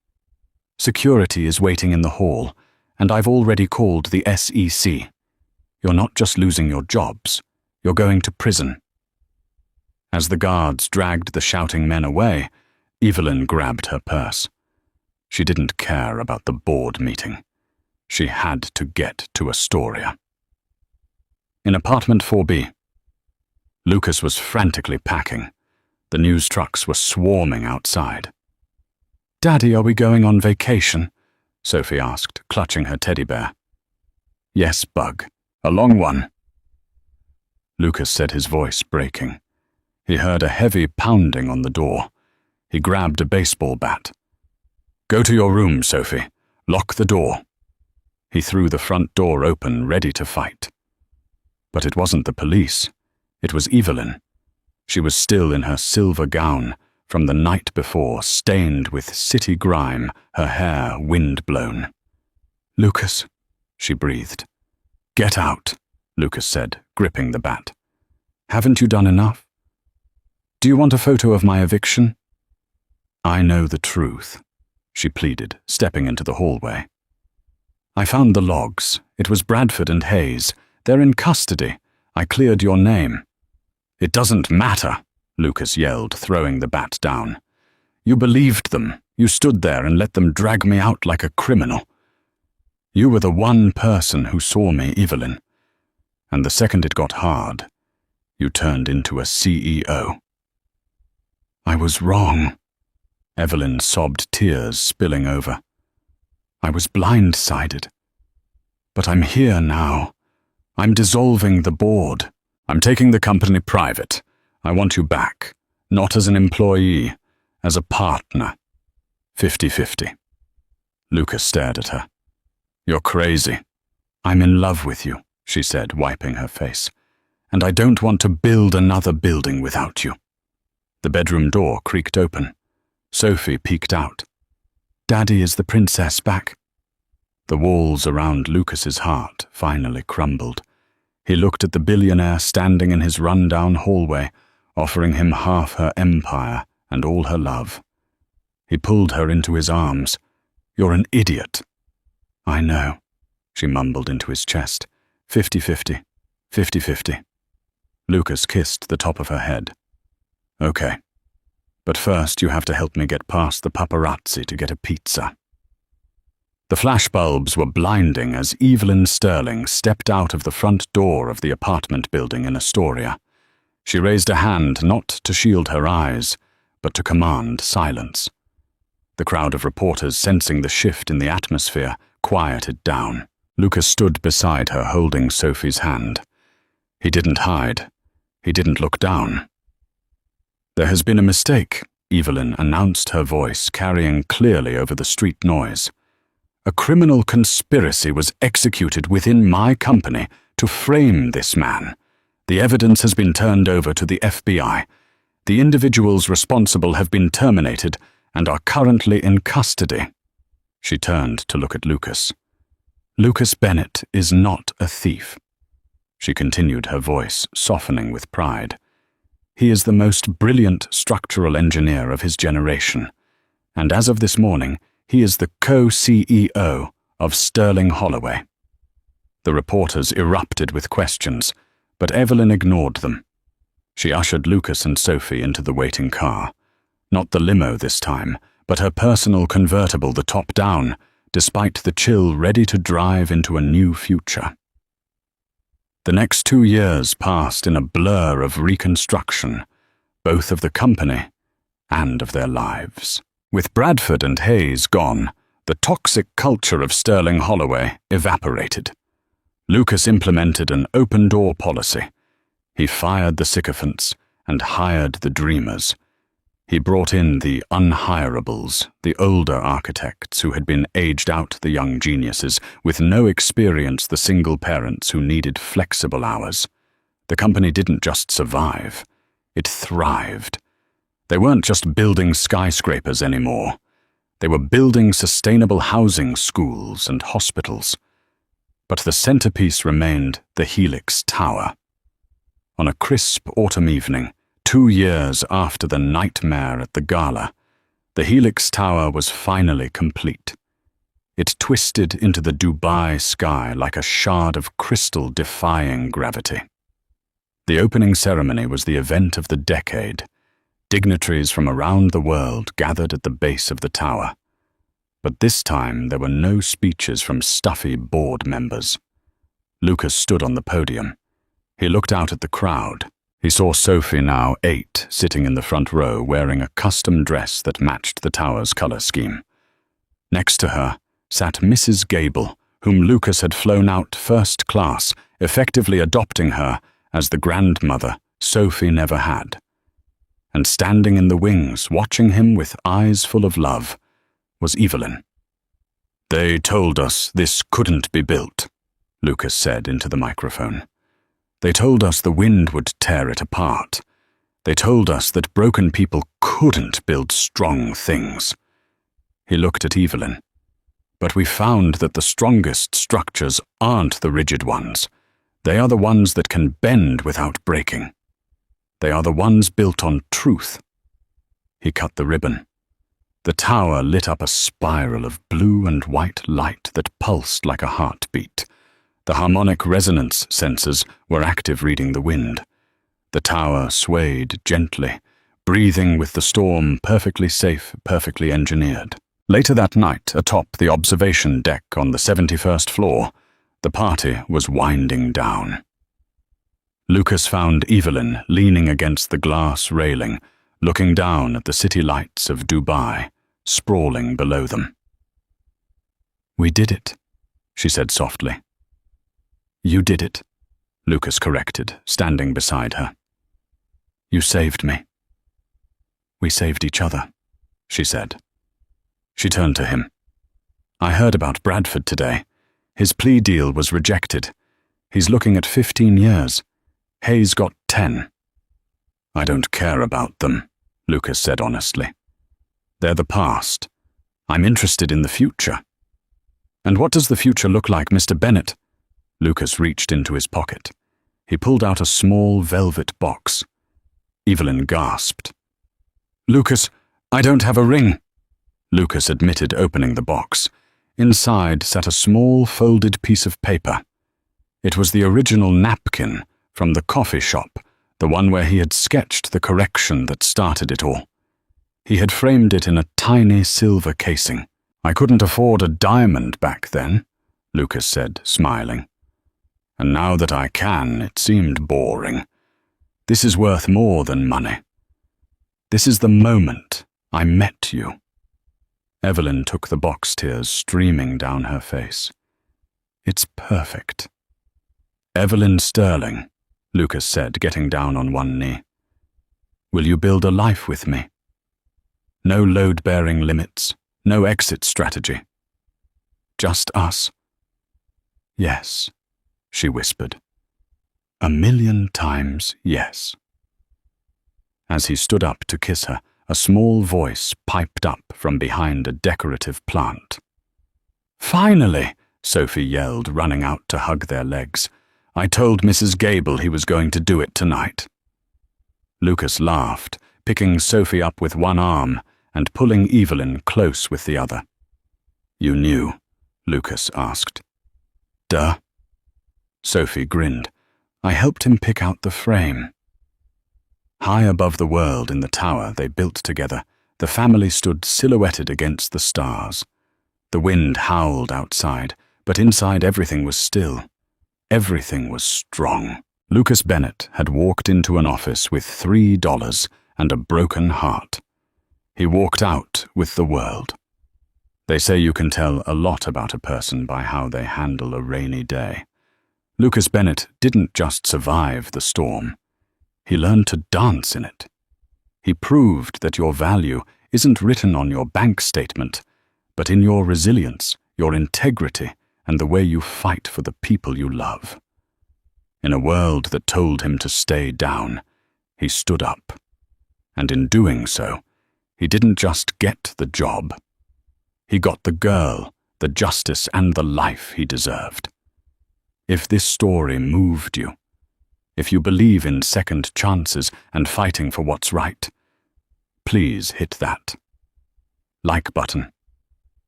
"Security is waiting in the hall, and I've already called the SEC. You're not just losing your jobs, you're going to prison." As the guards dragged the shouting men away, Evelyn grabbed her purse. She didn't care about the board meeting. She had to get to Astoria. In apartment 4B, Lucas was frantically packing. The news trucks were swarming outside. "Daddy, are we going on vacation?" Sophie asked, clutching her teddy bear. "Yes, Bug. A long one." Lucas said, his voice breaking. He heard a heavy pounding on the door. He grabbed a baseball bat. "Go to your room, Sophie. Lock the door." He threw the front door open, ready to fight. But it wasn't the police. It was Evelyn. She was still in her silver gown from the night before, stained with city grime, her hair wind-blown. "Lucas," she breathed. "Get out," Lucas said, gripping the bat. "Haven't you done enough? Do you want a photo of my eviction?" "I know the truth," she pleaded, stepping into the hallway. "I found the logs. It was Bradford and Hayes. They're in custody. I cleared your name." "It doesn't matter," Lucas yelled, throwing the bat down. "You believed them. You stood there and let them drag me out like a criminal. You were the one person who saw me, Evelyn. And the second it got hard, you turned into a CEO." "I was wrong." Evelyn sobbed, tears spilling over. "I was blindsided. But I'm here now. I'm dissolving the board. I'm taking the company private. I want you back, not as an employee, as a partner. 50-50. Lucas stared at her. "You're crazy." "I'm in love with you," she said, wiping her face. "And I don't want to build another building without you." The bedroom door creaked open. Sophie peeked out. "Daddy, is the princess back?" The walls around Lucas's heart finally crumbled. He looked at the billionaire standing in his run-down hallway, offering him half her empire and all her love. He pulled her into his arms. "You're an idiot." "I know," she mumbled into his chest. 50-50. 50-50. Lucas kissed the top of her head. "Okay. But first you have to help me get past the paparazzi to get a pizza." The flashbulbs were blinding as Evelyn Sterling stepped out of the front door of the apartment building in Astoria. She raised a hand not to shield her eyes, but to command silence. The crowd of reporters, sensing the shift in the atmosphere, quieted down. Lucas stood beside her, holding Sophie's hand. He didn't hide. He didn't look down. "There has been a mistake," Evelyn announced, her voice carrying clearly over the street noise. "A criminal conspiracy was executed within my company to frame this man. The evidence has been turned over to the FBI. The individuals responsible have been terminated and are currently in custody." She turned to look at Lucas. "Lucas Bennett is not a thief," she continued, her voice softening with pride. "He is the most brilliant structural engineer of his generation, and as of this morning, he is the co-CEO of Sterling Holloway." The reporters erupted with questions, but Evelyn ignored them. She ushered Lucas and Sophie into the waiting car. Not the limo this time, but her personal convertible the top down, despite the chill ready to drive into a new future. The next 2 years passed in a blur of reconstruction, both of the company and of their lives. With Bradford and Hayes gone, the toxic culture of Sterling Holloway evaporated. Lucas implemented an open-door policy. He fired the sycophants and hired the dreamers. He brought in the unhirables, the older architects who had been aged out the young geniuses, with no experience the single parents who needed flexible hours. The company didn't just survive, it thrived. They weren't just building skyscrapers anymore. They were building sustainable housing, schools, and hospitals. But the centerpiece remained the Helix Tower. On a crisp autumn evening, 2 years after the nightmare at the gala, the Helix Tower was finally complete. It twisted into the Dubai sky like a shard of crystal defying gravity. The opening ceremony was the event of the decade. Dignitaries from around the world gathered at the base of the tower. But this time there were no speeches from stuffy board members. Lucas stood on the podium. He looked out at the crowd. He saw Sophie, now 8, sitting in the front row wearing a custom dress that matched the tower's color scheme. Next to her sat Mrs. Gable, whom Lucas had flown out first class, effectively adopting her as the grandmother Sophie never had. And standing in the wings, watching him with eyes full of love, was Evelyn. "They told us this couldn't be built," Lucas said into the microphone. "They told us the wind would tear it apart. They told us that broken people couldn't build strong things." He looked at Evelyn. "But we found that the strongest structures aren't the rigid ones. They are the ones that can bend without breaking. They are the ones built on truth." He cut the ribbon. The tower lit up a spiral of blue and white light that pulsed like a heartbeat. The harmonic resonance sensors were active, reading the wind. The tower swayed gently, breathing with the storm, perfectly safe, perfectly engineered. Later that night, atop the observation deck on the 71st floor, the party was winding down. Lucas found Evelyn leaning against the glass railing, looking down at the city lights of Dubai, sprawling below them. "We did it," she said softly. "You did it," Lucas corrected, standing beside her. "You saved me." "We saved each other," she said. She turned to him. "I heard about Bradford today. His plea deal was rejected. He's looking at 15 years. Hayes got 10. "I don't care about them," Lucas said honestly. "They're the past. I'm interested in the future." "And what does the future look like, Mr. Bennett?" Lucas reached into his pocket. He pulled out a small velvet box. Evelyn gasped. "Lucas, I don't have a ring." Lucas admitted, opening the box. Inside sat a small folded piece of paper. It was the original napkin from the coffee shop, the one where he had sketched the correction that started it all. He had framed it in a tiny silver casing. "I couldn't afford a diamond back then," Lucas said, smiling. "And now that I can, it seemed boring. This is worth more than money. This is the moment I met you." Evelyn took the box, tears streaming down her face. "It's perfect." "Evelyn Sterling," Lucas said, getting down on one knee. "Will you build a life with me? No load-bearing limits, no exit strategy. Just us." "Yes," she whispered. "1,000,000 times yes." As he stood up to kiss her, a small voice piped up from behind a decorative plant. "Finally!" Sophie yelled, running out to hug their legs. "I told Mrs. Gable he was going to do it tonight." Lucas laughed, picking Sophie up with one arm and pulling Evelyn close with the other. "You knew?" Lucas asked. "Duh." Sophie grinned. "I helped him pick out the frame." High above the world in the tower they built together, The family stood silhouetted against the stars. The wind howled outside, but inside everything was still. Everything was strong. Lucas Bennett had walked into an office with $3 and a broken heart. He walked out with the world. They say you can tell a lot about a person by how they handle a rainy day. Lucas Bennett didn't just survive the storm. He learned to dance in it. He proved that your value isn't written on your bank statement, but in your resilience, your integrity, and the way you fight for the people you love. In a world that told him to stay down, he stood up. And in doing so, he didn't just get the job. He got the girl, the justice, and the life he deserved. If this story moved you, if you believe in second chances and fighting for what's right, please hit that like button.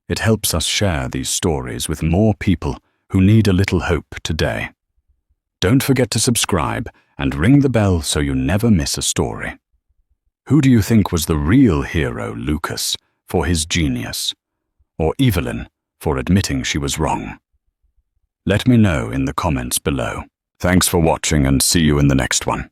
It helps us share these stories with more people who need a little hope today. Don't forget to subscribe and ring the bell so you never miss a story. Who do you think was the real hero, Lucas, for his genius? Or Evelyn, for admitting she was wrong? Let me know in the comments below. Thanks for watching and see you in the next one.